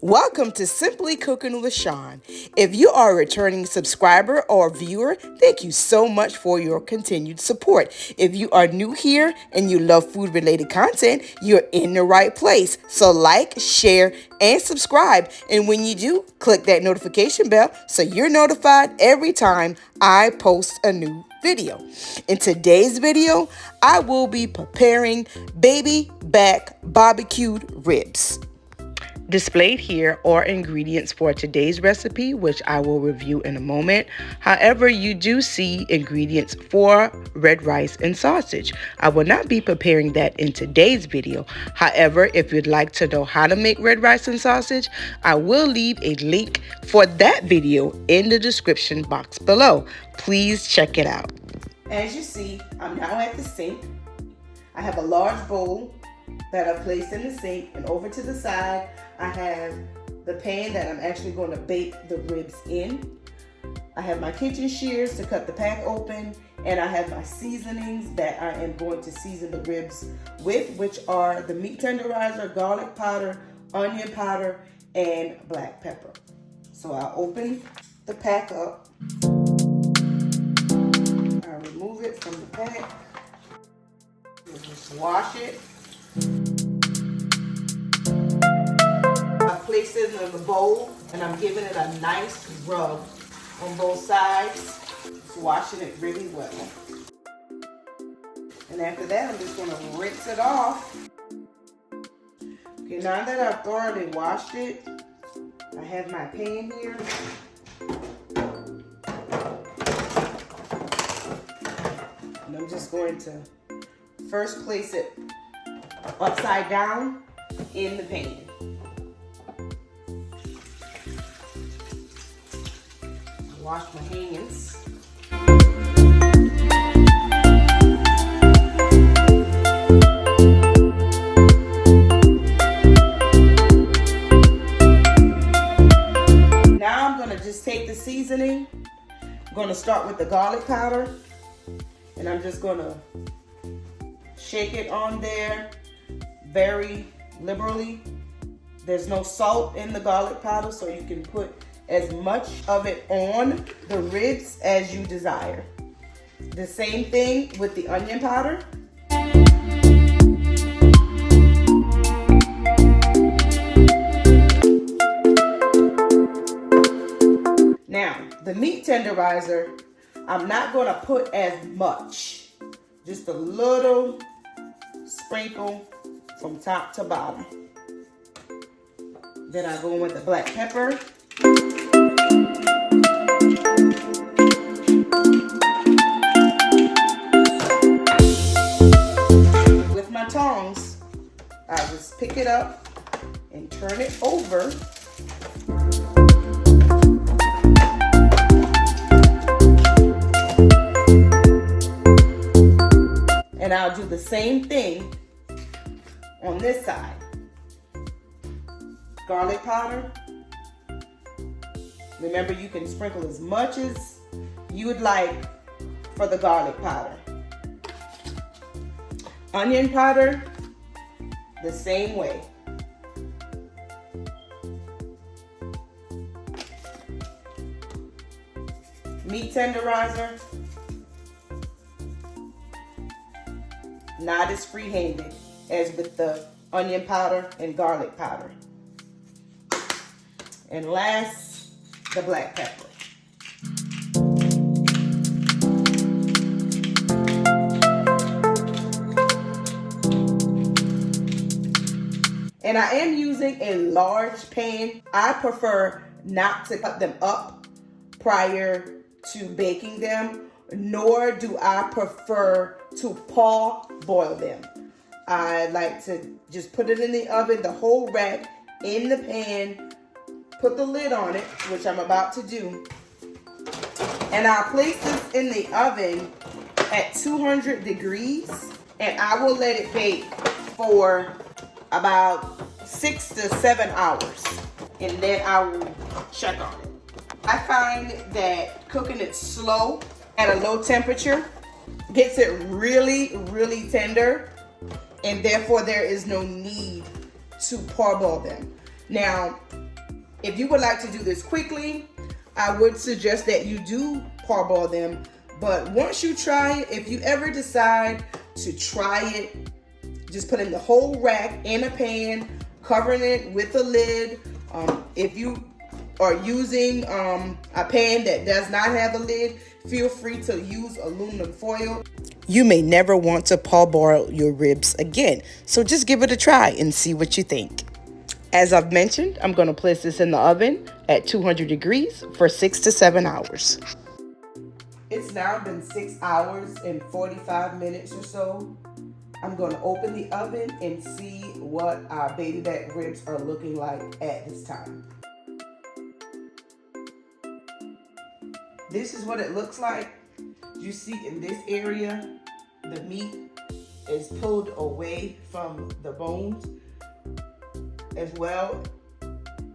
Welcome to Simply Cooking with Shawn. If you are a returning subscriber or viewer, thank you so much for your continued support. If you are new here and you love food-related content, you're in the right place. So like, share, and subscribe. And when you do, click that notification bell so you're notified every time I post a new video. In today's video, I will be preparing baby back barbecued ribs. Displayed here are ingredients for today's recipe, which I will review in a moment. However, you do see ingredients for red rice and sausage. I will not be preparing that in today's video. However, if you'd like to know how to make red rice and sausage, I will leave a link for that video in the description box below. Please check it out. As you see, I'm now at the sink. I have a large bowl that I've placed in the sink, and over to the side I have the pan that I'm actually going to bake the ribs in. I have my kitchen shears to cut the pack open, and I have my seasonings that I am going to season the ribs with, which are the meat tenderizer, garlic powder, onion powder, and black pepper. So I'll open the pack up. I'll remove it from the pack. We'll just wash it. I place it in the bowl and I'm giving it a nice rub on both sides, just washing it really well. And after that, I'm just going to rinse it off. Okay, now that I've thoroughly washed it, I have my pan here. And I'm just going to first place it upside down in the pan. Wash my hands. Now I'm going to just take the seasoning. I'm going to start with the garlic powder, and I'm just going to shake it on there very liberally. There's no salt in the garlic powder, so you can put as much of it on the ribs as you desire. The same thing with the onion powder. Now, the meat tenderizer, I'm not going to put as much. Just a little sprinkle from top to bottom. Then I go in with the black pepper. With my tongs, I just pick it up and turn it over. And I'll do the same thing on this side. Garlic powder. Remember, you can sprinkle as much as you would like for the garlic powder. Onion powder, the same way. Meat tenderizer, not as free-handed as with the onion powder and garlic powder. And last, the black pepper. And I am using a large pan. I prefer not to cut them up prior to baking them, nor do I prefer to parboil them. I like to just put it in the oven, the whole rack in the pan, put the lid on it, which I'm about to do, and I'll place this in the oven at 200 degrees, and I will let it bake for about 6 to 7 hours, and then I will check on it. I find that cooking it slow at a low temperature gets it really, really tender, and therefore there is no need to parboil them. Now, If you would like to do this quickly, I would suggest that you do parboil them. But once you try it, if you ever decide to try it, just put in the whole rack in a pan, covering it with a lid. If you are using a pan that does not have a lid, feel free to use aluminum foil. You may never want to parboil your ribs again, so just give it a try and see what you think. As I've mentioned, I'm going to place this in the oven at 200 degrees for 6 to 7 hours. It's now been 6 hours and 45 minutes or so. I'm going to open the oven and see what our baby back ribs are looking like at this time. This is what it looks like. You see in this area, the meat is pulled away from the bones, as well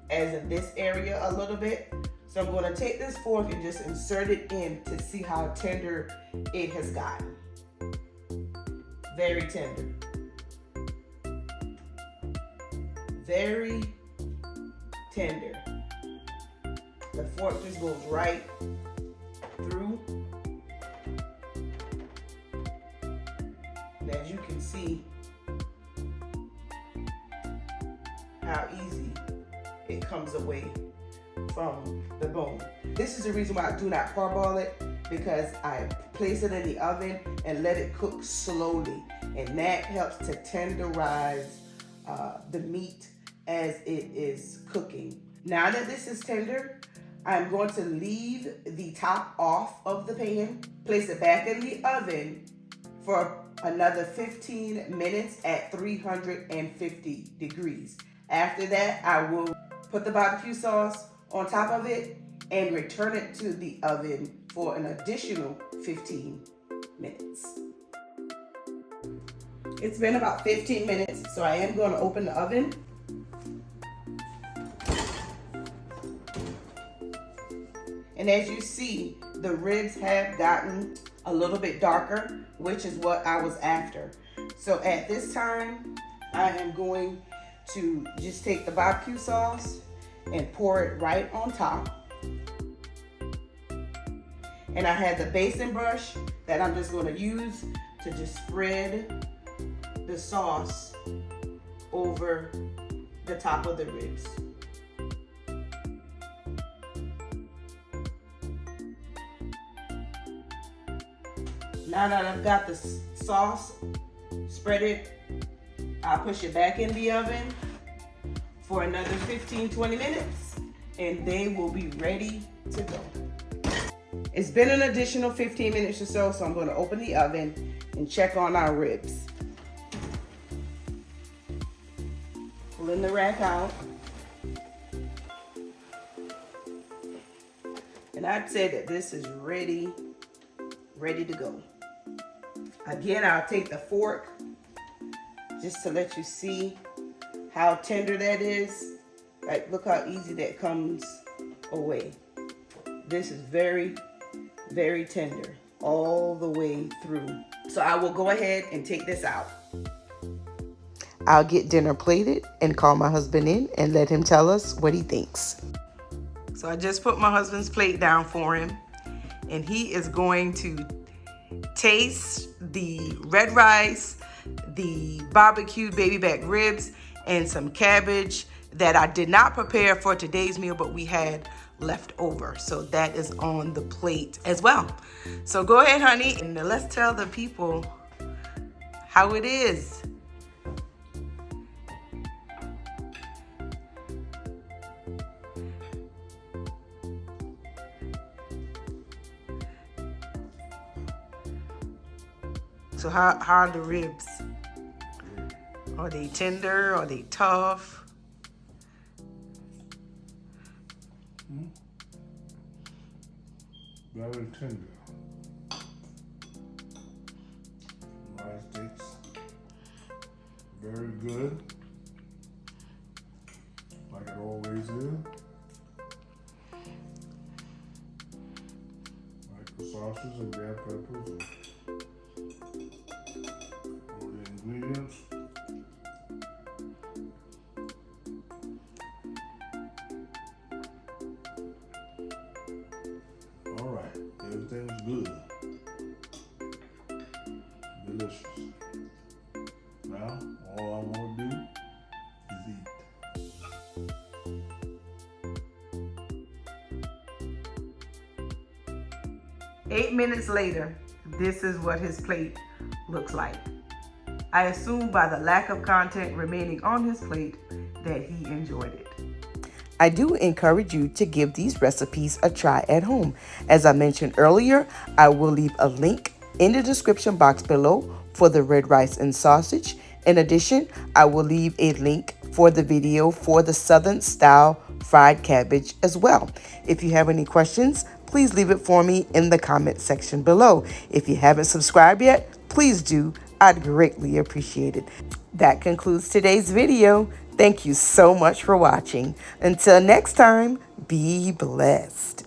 as in this area a little bit. So I'm going to take this fork and just insert it in to see how tender it has gotten. Very tender. Very tender. The fork just goes right through. And as you can see, how easy it comes away from the bone. This is the reason why I do not parboil it, because I place it in the oven and let it cook slowly, and that helps to tenderize the meat as it is cooking. Now that this is tender, I'm going to leave the top off of the pan, place it back in the oven for another 15 minutes at 350 degrees. After that, I will put the barbecue sauce on top of it and return it to the oven for an additional 15 minutes. It's been about 15 minutes, so I am going to open the oven. And as you see, the ribs have gotten a little bit darker, which is what I was after. So at this time, I am going to just take the barbecue sauce and pour it right on top. And I have the basin brush that I'm just going to use to just spread the sauce over the top of the ribs. Now that I've got the sauce spread, I'll push it back in the oven for another 15-20 minutes, and they will be ready to go. It's been an additional 15 minutes or so, so I'm going to open the oven and check on our ribs. Pulling the rack out. And I'd say that this is ready to go. Again, I'll take the fork just to let you see how tender that is. Like, look how easy that comes away. This is very, very tender all the way through. So I will go ahead and take this out. I'll get dinner plated and call my husband in and let him tell us what he thinks. So I just put my husband's plate down for him, and he is going to taste the red rice, the barbecued baby back ribs, and some cabbage that I did not prepare for today's meal, but we had left over. So that is on the plate as well. So go ahead, honey, and let's tell the people how it is. So how are the ribs? Are they tender? Are they tough? Very tender. Rice steaks, very good, like it always is. Like the sausages and bell peppers. All the ingredients. 8 minutes later, this is what his plate looks like. I assume by the lack of content remaining on his plate that he enjoyed it. I do encourage you to give these recipes a try at home. As I mentioned earlier, I will leave a link in the description box below for the red rice and sausage. In addition, I will leave a link for the video for the Southern style fried cabbage as well. If you have any questions, please leave it for me in the comment section below. If you haven't subscribed yet, please do. I'd greatly appreciate it. That concludes today's video. Thank you so much for watching. Until next time, be blessed.